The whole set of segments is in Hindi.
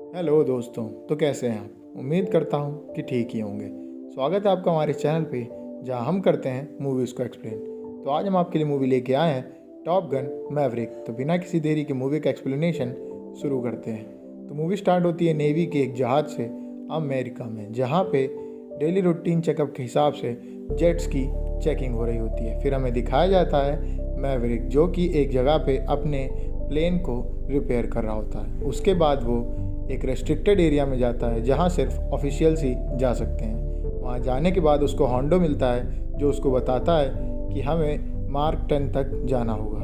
हेलो दोस्तों, तो कैसे हैं आप। उम्मीद करता हूँ कि ठीक ही होंगे। स्वागत है आपका हमारे चैनल पे, जहाँ हम करते हैं मूवीज़ को एक्सप्लेन। तो आज हम आपके लिए मूवी लेके आए हैं टॉप गन मैवरिक। तो बिना किसी देरी के मूवी का एक्सप्लेनेशन शुरू करते हैं। तो मूवी स्टार्ट होती है नेवी के एक जहाज़ से अमेरिका में, जहाँ पे डेली रूटीन चेकअप के हिसाब से जेट्स की चेकिंग हो रही होती है। फिर हमें दिखाया जाता है मैवरिक, जो कि एक जगह पे अपने प्लेन को रिपेयर कर रहा होता है। उसके बाद वो एक रेस्ट्रिक्टेड एरिया में जाता है, जहाँ सिर्फ ऑफिशियल्स ही जा सकते हैं। वहाँ जाने के बाद उसको होंडो मिलता है, जो उसको बताता है कि हमें मार्क 10 तक जाना होगा।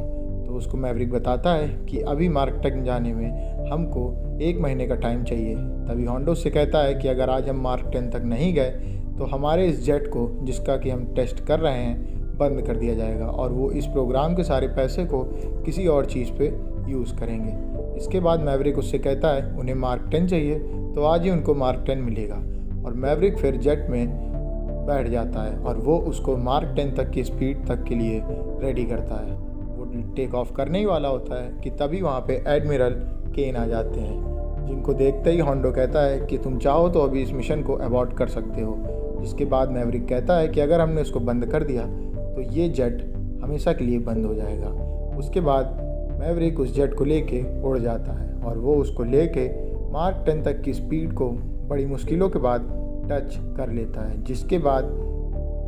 तो उसको मैवरिक बताता है कि अभी मार्क 10 जाने में हमको 1 महीने का टाइम चाहिए। तभी होंडो से कहता है कि अगर आज हम मार्क 10 तक नहीं गए तो हमारे इस जेट को, जिसका कि हम टेस्ट कर रहे हैं, बंद कर दिया जाएगा और वो इस प्रोग्राम के सारे पैसे को किसी और चीज़ पे यूज़ करेंगे। इसके बाद मैवरिक उससे कहता है उन्हें मार्क 10 चाहिए, तो आज ही उनको मार्क 10 मिलेगा। और मैवरिक फिर जेट में बैठ जाता है और वो उसको मार्क 10 तक की स्पीड तक के लिए रेडी करता है। वो टेक ऑफ करने ही वाला होता है कि तभी वहाँ पे एडमिरल केन आ जाते हैं, जिनको देखते ही होंडो कहता है कि तुम चाहो तो अभी इस मिशन को अबॉर्ट कर सकते हो। जिसके बाद मैवरिक कहता है कि अगर हमने उसको बंद कर दिया तो ये जेट हमेशा के लिए बंद हो जाएगा। उसके बाद मैवरिक उस जेट को लेके उड़ जाता है और वो उसको लेके मार्क 10 तक की स्पीड को बड़ी मुश्किलों के बाद टच कर लेता है। जिसके बाद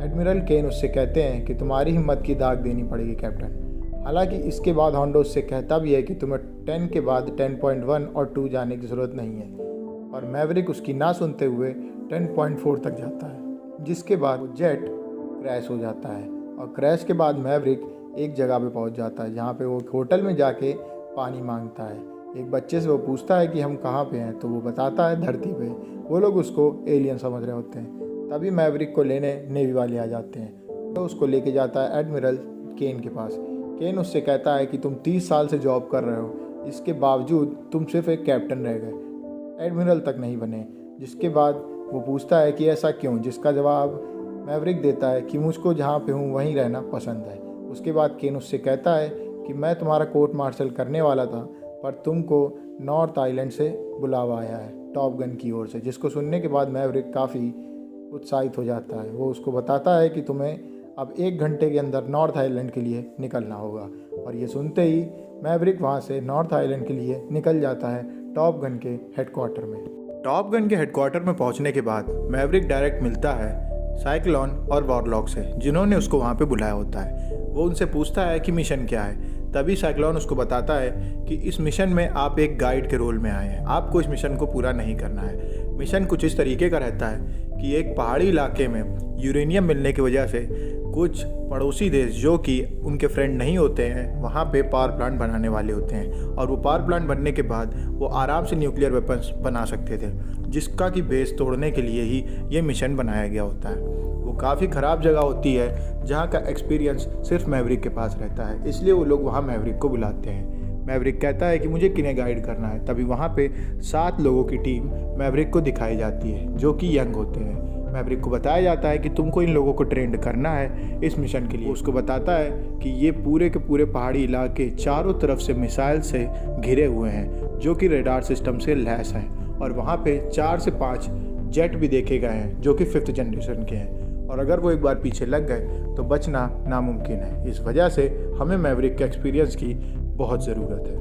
एडमिरल केन उससे कहते हैं कि तुम्हारी हिम्मत की दाग देनी पड़ेगी कैप्टन। हालांकि इसके बाद होंडो उससे कहता भी है कि तुम्हें 10 के बाद 10.1 और 2 जाने की ज़रूरत नहीं है, और मैवरिक उसकी ना सुनते हुए 10.4 तक जाता है। जिसके बाद वो जेट क्रैश हो जाता है और क्रैश के बाद मैवरिक एक जगह पे पहुंच जाता है, जहाँ पे वो होटल में जाके पानी मांगता है। एक बच्चे से वो पूछता है कि हम कहाँ पे हैं, तो वो बताता है धरती पे। वो लोग उसको एलियन समझ रहे होते हैं। तभी मैवरिक को लेने नेवी वाले आ जाते हैं। तो उसको लेके जाता है एडमिरल केन के पास। केन उससे कहता है कि तुम 30 साल से जॉब कर रहे हो, इसके बावजूद तुम सिर्फ एक कैप्टन रह गए, एडमिरल तक नहीं बने। जिसके बाद वो पूछता है कि ऐसा क्यों, जिसका जवाब मैवरिक देता है कि मुझको जहाँ पे हूँ वहीं रहना पसंद है। उसके बाद केन उससे कहता है कि मैं तुम्हारा कोर्ट मार्शल करने वाला था, पर तुमको नॉर्थ आइलैंड से बुलावा आया है टॉप गन की ओर से। जिसको सुनने के बाद मैवरिक काफ़ी उत्साहित हो जाता है। वो उसको बताता है कि तुम्हें अब 1 घंटे के अंदर नॉर्थ आइलैंड के लिए निकलना होगा। और ये सुनते ही मैवरिक वहाँ से नॉर्थ आइलैंड के लिए निकल जाता है टॉप गन के हेडक्वार्टर में। टॉप गन के हेडक्वार्टर में पहुँचने के बाद मैवरिक डायरेक्ट मिलता है साइक्लोन और वॉरलॉक से, जिन्होंने उसको वहाँ पे बुलाया होता है। वो उनसे पूछता है कि मिशन क्या है। तभी साइक्लोन उसको बताता है कि इस मिशन में आप एक गाइड के रोल में आए हैं, आपको इस मिशन को पूरा नहीं करना है। मिशन कुछ इस तरीके का रहता है कि एक पहाड़ी इलाके में यूरेनियम मिलने की वजह से कुछ पड़ोसी देश, जो कि उनके फ्रेंड नहीं होते हैं, वहाँ पे पावर प्लांट बनाने वाले होते हैं। और वो पावर प्लांट बनने के बाद वो आराम से न्यूक्लियर वेपन्स बना सकते थे, जिसका कि बेस तोड़ने के लिए ही ये मिशन बनाया गया होता है। वो काफ़ी ख़राब जगह होती है, जहाँ का एक्सपीरियंस सिर्फ मैवरिक के पास रहता है, इसलिए वो लोग वहाँ मैवरिक को बुलाते हैं। मैवरिक कहता है कि मुझे किन्हें गाइड करना है। तभी वहाँ पे 7 लोगों की टीम मैवरिक को दिखाई जाती है, जो कि यंग होते हैं। मैवरिक को बताया जाता है कि तुमको इन लोगों को ट्रेंड करना है इस मिशन के लिए। उसको बताता है कि ये पूरे के पूरे पहाड़ी इलाके चारों तरफ से मिसाइल से घिरे हुए हैं, जो कि रेडार सिस्टम से लैस हैं, और वहाँ पे 4 से 5 जेट भी देखे गए हैं, जो कि 5th जनरेशन के हैं। और अगर वो एक बार पीछे लग गए तो बचना नामुमकिन है। इस वजह से हमें मैवरिक के एक्सपीरियंस की बहुत ज़रूरत है।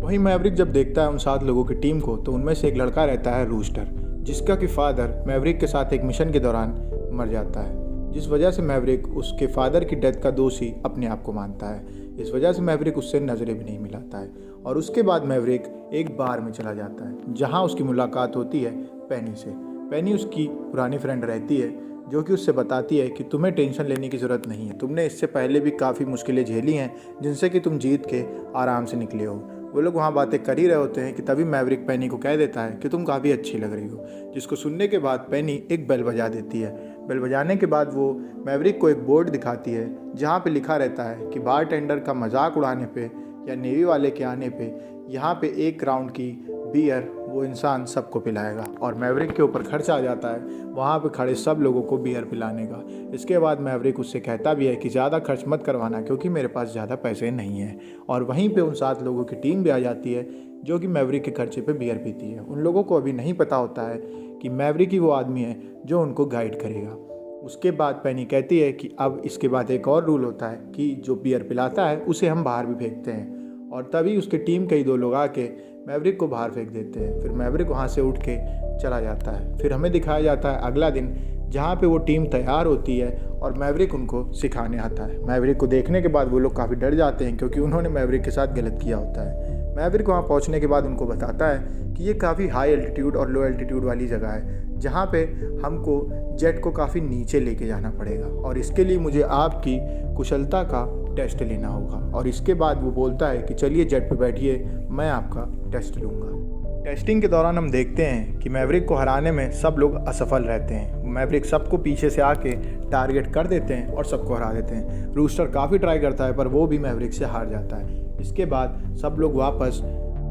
वहीं मैवरिक जब देखता है उन 7 लोगों की टीम को, तो उनमें से एक लड़का रहता है रूस्टर, जिसका कि फादर मैवरिक के साथ एक मिशन के दौरान मर जाता है। जिस वजह से मैवरिक उसके फादर की डेथ का दोषी अपने आप को मानता है। इस वजह से मैवरिक उससे नज़रें भी नहीं मिलाता है। और उसके बाद मैवरिक एक बार में चला जाता है, जहाँ उसकी मुलाकात होती है पेनी से। पेनी उसकी पुरानी फ्रेंड रहती है, जो कि उससे बताती है कि तुम्हें टेंशन लेने की ज़रूरत नहीं है, तुमने इससे पहले भी काफ़ी मुश्किलें झेली हैं, जिनसे कि तुम जीत के आराम से निकले हो। वो लोग वहाँ बातें कर ही रहे होते हैं कि तभी मैवरिक पेनी को कह देता है कि तुम काफ़ी अच्छी लग रही हो। जिसको सुनने के बाद पेनी एक बेल बजा देती है। बेल बजाने के बाद वो मैवरिक को एक बोर्ड दिखाती है, जहाँ पे लिखा रहता है कि बार टेंडर का मजाक उड़ाने पे या नेवी वाले के आने पे यहाँ पे 1 राउंड की बियर वो इंसान सबको पिलाएगा और मैवरिक के ऊपर खर्च आ जाता है वहाँ पे खड़े सब लोगों को बियर पिलाने का। इसके बाद मैवरिक उससे कहता भी है कि ज़्यादा खर्च मत करवाना क्योंकि मेरे पास ज़्यादा पैसे नहीं हैं। और वहीं पे उन 7 लोगों की टीम भी आ जाती है जो कि मैवरिक के खर्चे पे बियर पीती है। उन लोगों को अभी नहीं पता होता है कि मैवरिक ही वो आदमी है जो उनको गाइड करेगा। उसके बाद पेनी कहती है कि अब इसके बाद एक और रूल होता है कि जो बियर पिलाता है उसे हम बाहर भी फेंकते हैं। और तभी उसके टीम के ही 2 लोग आके मैवरिक को बाहर फेंक देते हैं। फिर मैवरिक वहाँ से उठ के चला जाता है। फिर हमें दिखाया जाता है अगला दिन जहाँ पे वो टीम तैयार होती है और मैवरिक उनको सिखाने आता है। मैवरिक को देखने के बाद वो लोग काफ़ी डर जाते हैं क्योंकि उन्होंने मैवरिक के साथ गलत किया होता है। मैवरिक वहाँ पहुँचने के बाद उनको बताता है कि ये काफ़ी हाई एल्टीट्यूड और लो एल्टीट्यूड वाली जगह है जहाँ पे हमको जेट को काफ़ी नीचे लेके जाना पड़ेगा और इसके लिए मुझे आपकी कुशलता का टेस्ट लेना होगा। और इसके बाद वो बोलता है कि चलिए जेट पे बैठिए, मैं आपका टेस्ट लूँगा। टेस्टिंग के दौरान हम देखते हैं कि मैवरिक को हराने में सब लोग असफल रहते हैं। मैवरिक सबको पीछे से आके टारगेट कर देते हैं और सबको हरा देते हैं। रूस्टर काफ़ी ट्राई करता है पर वो भी मैवरिक से हार जाता है। इसके बाद सब लोग वापस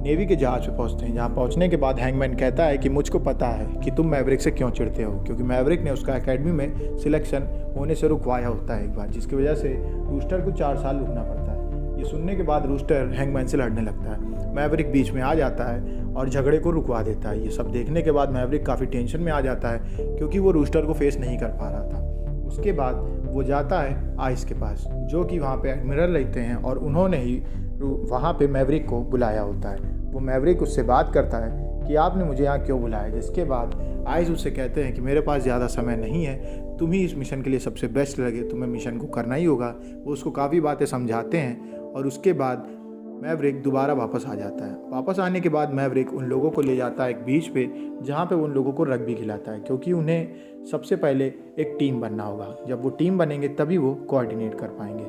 नेवी के जहाज़ पे पहुंचते हैं। जहां पहुंचने के बाद हैंगमैन कहता है कि मुझको पता है कि तुम मैवरिक से क्यों चिढ़ते हो, क्योंकि मैवरिक ने उसका एकेडमी में सिलेक्शन होने से रुकवाया होता है एक बार, जिसकी वजह से रूस्टर को 4 साल रुकना पड़ता है। ये सुनने के बाद रूस्टर हैंगमैन से लड़ने लगता है। मैवरिक बीच में आ जाता है और झगड़े को रुकवा देता है। ये सब देखने के बाद मैवरिक काफ़ी टेंशन में आ जाता है क्योंकि वो रूस्टर को फेस नहीं कर पा रहा था। उसके बाद वो जाता है आइस के पास जो कि वहाँ पे एडमिरल रहते हैं और उन्होंने ही वहाँ पे मैवरिक को बुलाया होता है। वो मैवरिक उससे बात करता है कि आपने मुझे यहाँ क्यों बुलाया, जिसके बाद आइस उससे कहते हैं कि मेरे पास ज़्यादा समय नहीं है, तुम ही इस मिशन के लिए सबसे बेस्ट लगे, तुम्हें मिशन को करना ही होगा। वो उसको काफ़ी बातें समझाते हैं और उसके बाद मैवरिक दोबारा वापस आ जाता है। वापस आने के बाद मैवरिक उन लोगों को ले जाता है एक बीच पे जहाँ पे उन लोगों को रग्बी खिलाता है क्योंकि उन्हें सबसे पहले एक टीम बनना होगा। जब वो टीम बनेंगे तभी वो कोऑर्डिनेट कर पाएंगे।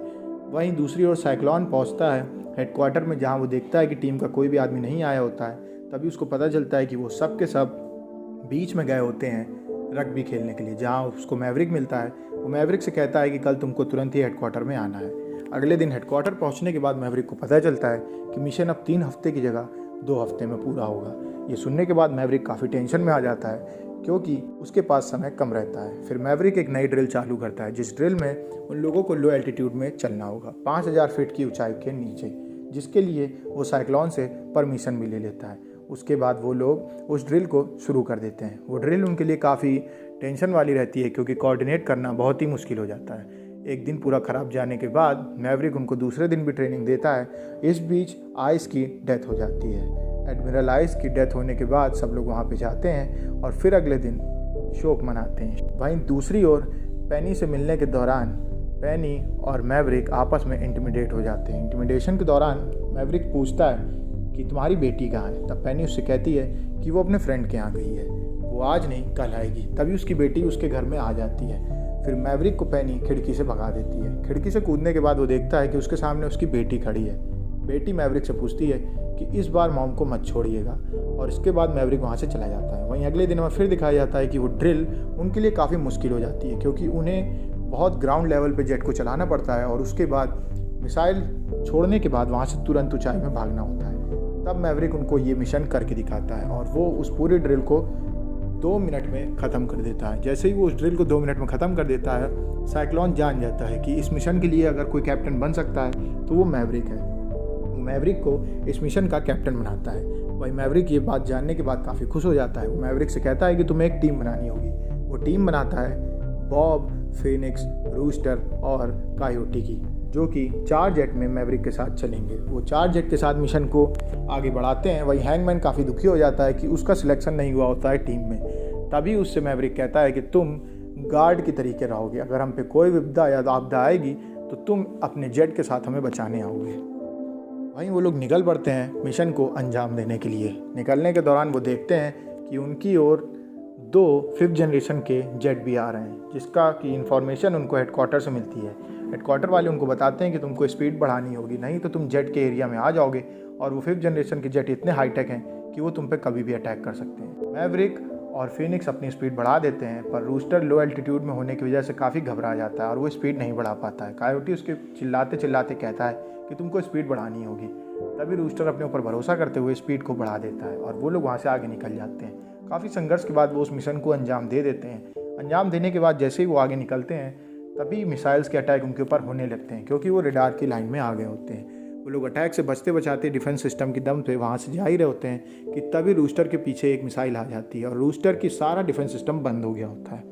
वहीं दूसरी ओर साइक्लोन पहुँचता है हेडक्वार्टर में जहाँ वो देखता है कि टीम का कोई भी आदमी नहीं आया होता है। तभी उसको पता चलता है कि वो सब के सब बीच में गए होते हैं रग्बी खेलने के लिए, जहाँ उसको मैवरिक मिलता है। वो मैवरिक से कहता है कि कल तुमको तुरंत ही हेडक्वार्टर में आना है। अगले दिन हेडक्वार्टर पहुंचने के बाद मैवरिक को पता चलता है कि मिशन अब 3 हफ्ते की जगह 2 हफ्ते में पूरा होगा। ये सुनने के बाद मैवरिक काफ़ी टेंशन में आ जाता है क्योंकि उसके पास समय कम रहता है। फिर मैवरिक एक नई ड्रिल चालू करता है जिस ड्रिल में उन लोगों को लो एल्टीट्यूड में चलना होगा 5000 फीट की ऊंचाई के नीचे, जिसके लिए वो साइक्लोन से परमिशन भी ले लेता है। उसके बाद वो लोग उस ड्रिल को शुरू कर देते हैं। वो ड्रिल उनके लिए काफ़ी टेंशन वाली रहती है क्योंकि कोऑर्डिनेट करना बहुत ही मुश्किल हो जाता है। एक दिन पूरा ख़राब जाने के बाद मैवरिक उनको दूसरे दिन भी ट्रेनिंग देता है। इस बीच आइस की डेथ हो जाती है। एडमिरल आइस की डेथ होने के बाद सब लोग वहाँ पे जाते हैं और फिर अगले दिन शोक मनाते हैं। वहीं दूसरी ओर पेनी से मिलने के दौरान पेनी और मैवरिक आपस में इंटिमिडेट हो जाते हैं। इंटिमिडेशन के दौरान मैवरिक पूछता है कि तुम्हारी बेटी कहाँ है। तब पेनी उससे कहती है कि वो अपने फ्रेंड के यहाँ गई है, वो आज नहीं कल आएगी। तभी उसकी बेटी उसके घर में आ जाती है। फिर मैवरिक को पेनी खिड़की से भगा देती है। खिड़की से कूदने के बाद वो देखता है कि उसके सामने उसकी बेटी खड़ी है। बेटी मैवरिक से पूछती है कि इस बार मॉम को मत छोड़िएगा और इसके बाद मैवरिक वहाँ से चला जाता है। वहीं अगले दिन में फिर दिखाया जाता है कि वो ड्रिल उनके लिए काफ़ी मुश्किल हो जाती है क्योंकि उन्हें बहुत ग्राउंड लेवल पे जेट को चलाना पड़ता है और उसके बाद मिसाइल छोड़ने के बाद वहाँ से तुरंत ऊंचाई में भागना होता है। तब मैवरिक उनको ये मिशन करके दिखाता है और वो उस पूरे ड्रिल को 2 मिनट में ख़त्म कर देता है। जैसे ही वो उस ड्रिल को 2 मिनट में ख़त्म कर देता है, साइक्लोन जान जाता है कि इस मिशन के लिए अगर कोई कैप्टन बन सकता है तो वो मैवरिक है। मैवरिक को इस मिशन का कैप्टन बनाता है। वही मैवरिक ये बात जानने के बाद काफ़ी खुश हो जाता है। वो मैवरिक से कहता है कि तुम्हें एक टीम बनानी होगी। वो टीम बनाता है बॉब, फिनिक्स, रूस्टर और कायोटी की, जो कि 4 जेट में मैवरिक के साथ चलेंगे। वो 4 जेट के साथ मिशन को आगे बढ़ाते हैं। वही हैंगमैन काफ़ी दुखी हो जाता है कि उसका सिलेक्शन नहीं हुआ होता है टीम में। तभी उससे मैवरिक कहता है कि तुम गार्ड की तरीके रहोगे, अगर हम पे कोई विपदा या आपदा आएगी तो तुम अपने जेट के साथ हमें बचाने आओगे। वहीं वो लोग निकल पड़ते हैं मिशन को अंजाम देने के लिए। निकलने के दौरान वो देखते हैं कि उनकी ओर 2 5th जनरेशन के जेट भी आ रहे हैं, जिसका कि इन्फॉर्मेशन उनको हेडक्वार्टर से मिलती है। हेडक्वार्टर वाले उनको बताते हैं कि तुमको स्पीड बढ़ानी होगी, नहीं तो तुम जेट के एरिया में आ जाओगे। और वो 5th जनरेशन के जेट इतने हाईटेक हैं कि वो तुम पे कभी भी अटैक कर सकते हैं। मैवरिक और फिनिक्स अपनी स्पीड बढ़ा देते हैं, पर रूस्टर लो एल्टीट्यूड में होने की वजह से काफ़ी घबरा जाता है और वो स्पीड नहीं बढ़ा पाता है। कायोटी उसके चिल्लाते चिल्लाते कहता है कि तुमको स्पीड बढ़ानी होगी। तभी रूस्टर अपने ऊपर भरोसा करते हुए स्पीड को बढ़ा देता है और वो लोग वहाँ से आगे निकल जाते हैं। काफ़ी संघर्ष के बाद वो उस मिशन को अंजाम दे देते हैं। अंजाम देने के बाद जैसे ही वो आगे निकलते हैं तभी मिसाइल्स के अटैक उनके ऊपर होने लगते हैं, क्योंकि वो रडार की लाइन में आ गए होते हैं। वो लोग अटैक से बचते बचाते डिफेंस सिस्टम की दम पे वहाँ से जा ही रहे होते हैं कि तभी रूस्टर के पीछे एक मिसाइल आ जाती है और रूस्टर की सारा डिफेंस सिस्टम बंद हो गया होता है।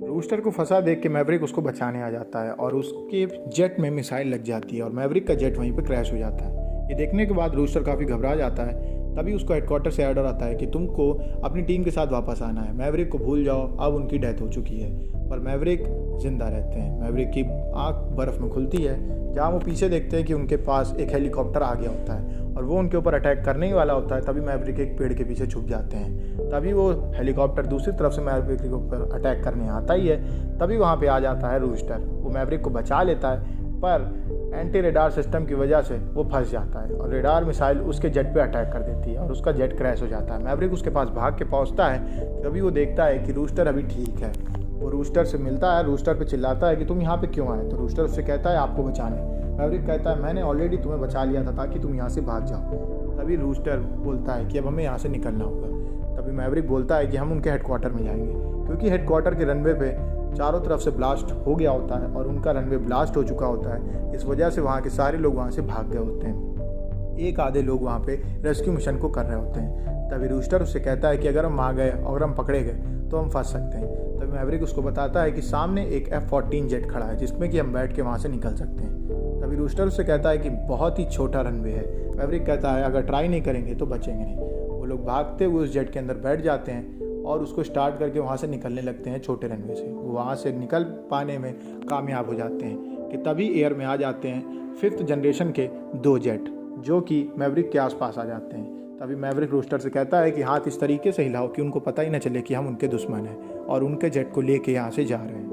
रूस्टर को फंसा देख के मैवरिक उसको बचाने आ जाता है और उसके जेट में मिसाइल लग जाती है और मैवरिक का जेट वहीं पर क्रैश हो जाता है। ये देखने के बाद रूस्टर काफ़ी घबरा जाता है। तभी उसको हेडक्वार्टर से ऑर्डर आता है कि तुमको अपनी टीम के साथ वापस आना है। मैवरिक को भूल जाओ, अब उनकी डेथ हो चुकी है। पर मैवरिक जिंदा रहते हैं। मैवरिक की आंख बर्फ़ में खुलती है, जहाँ वो पीछे देखते हैं कि उनके पास एक हेलीकॉप्टर आ गया होता है और वो उनके ऊपर अटैक करने ही वाला होता है। तभी मैवरिक एक पेड़ के पीछे छुप जाते हैं। तभी वो हेलीकॉप्टर दूसरी तरफ से मैवरिक के ऊपर अटैक करने आता ही है। तभी वहाँ पे आ जाता है रूस्टर। वो मैवरिक को बचा लेता है, पर एंटी रेडार सिस्टम की वजह से वो फंस जाता है और रेडार मिसाइल उसके जेट पे अटैक कर देती है और उसका जेट क्रैश हो जाता है। मैवरिक उसके पास भाग के पहुंचता है। तभी वो देखता है कि रूस्टर अभी ठीक है। वो रूस्टर से मिलता है, रूस्टर पे चिल्लाता है कि तुम यहाँ पे क्यों आए। तो रूस्टर उससे कहता है आपको बचाने। मैवरिक कहता है मैंने ऑलरेडी तुम्हें बचा लिया था ताकि तुम यहाँ से भाग जाओ। तभी रूस्टर बोलता है कि अब हमें यहाँ से निकलना होगा। तभी मैवरिक बोलता है कि हम उनके हेडक्वार्टर में जाएंगे, क्योंकि हेडक्वार्टर के रनवे पे चारों तरफ से ब्लास्ट हो गया होता है और उनका रनवे ब्लास्ट हो चुका होता है। इस वजह से वहाँ के सारे लोग वहाँ से भाग गए होते हैं। एक आधे लोग वहाँ पे रेस्क्यू मिशन को कर रहे होते हैं। तभी रूस्टर उससे कहता है कि अगर हम आ गए और हम पकड़े गए तो हम फंस सकते हैं। तभी मैवरिक उसको बताता है कि सामने एक F-14 जेट खड़ा है जिसमें कि हम बैठ के वहाँ से निकल सकते हैं। तभी रूस्टर उससे कहता है कि बहुत ही छोटा रनवे है। मैवरिक कहता है अगर ट्राई नहीं करेंगे तो बचेंगे नहीं। वो लोग भागते हुए उस जेट के अंदर बैठ जाते हैं और उसको स्टार्ट करके वहाँ से निकलने लगते हैं छोटे रनवे से। वो वहाँ से निकल पाने में कामयाब हो जाते हैं कि तभी एयर में आ जाते हैं 5th जनरेशन के 2 जेट जो कि मैवरिक के आसपास आ जाते हैं। तभी मैवरिक रूस्टर से कहता है कि हाथ इस तरीके से हिलाओ कि उनको पता ही ना चले कि हम उनके दुश्मन हैं और उनके जेट को लेके यहाँ से जा रहे हैं।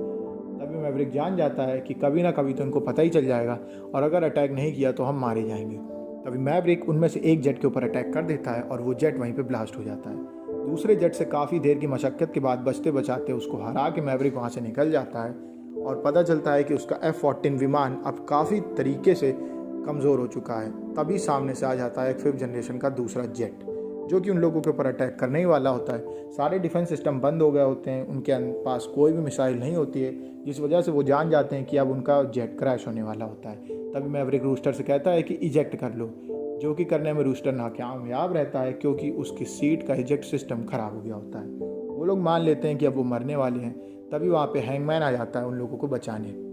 तभी मैवरिक जान जाता है कि कभी ना कभी तो इनको पता ही चल जाएगा और अगर अटैक नहीं किया तो हम मारे जाएंगे। तभी मैवरिक उनमें से एक जेट के ऊपर अटैक कर देता है और वो जेट वहीं पर ब्लास्ट हो जाता है। दूसरे जेट से काफ़ी देर की मशक्क़त के बाद बचते बचाते उसको हरा के मैवरिक वहाँ से निकल जाता है और पता चलता है कि उसका F-14 विमान अब काफ़ी तरीके से कमज़ोर हो चुका है। तभी सामने से आ जाता है 5th जनरेशन का दूसरा जेट जो कि उन लोगों के ऊपर अटैक करने ही वाला होता है। सारे डिफेंस सिस्टम बंद हो गए होते हैं, उनके पास कोई भी मिसाइल नहीं होती है, जिस वजह से वो जान जाते हैं कि अब उनका जेट क्रैश होने वाला होता है। तभी मैवरिक रूस्टर से कहता है कि इजेक्ट कर लो, जो कि करने में रूस्टर नाकामयाब रहता है क्योंकि उसकी सीट का इजेक्ट सिस्टम ख़राब हो गया होता है। वो लोग मान लेते हैं कि अब वो मरने वाले हैं। तभी वहाँ पे हैंगमैन आ जाता है उन लोगों को बचाने।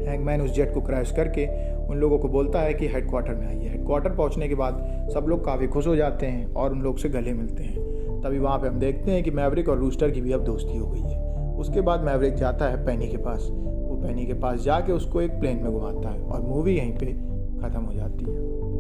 हैंगमैन उस जेट को क्रैश करके उन लोगों को बोलता है कि हेडक्वार्टर में आइए। हेडक्वार्टर पहुँचने के बाद सब लोग काफ़ी खुश हो जाते हैं और उन लोग से गले मिलते हैं। तभी वहाँ पे हम देखते हैं कि मैवरिक और रूस्टर की भी अब दोस्ती हो गई है। उसके बाद मैवरिक जाता है पेनी के पास। वो पेनी के पास जाके उसको एक प्लेन में घुमाता है और मूवी यहीं पे ख़त्म हो जाती है।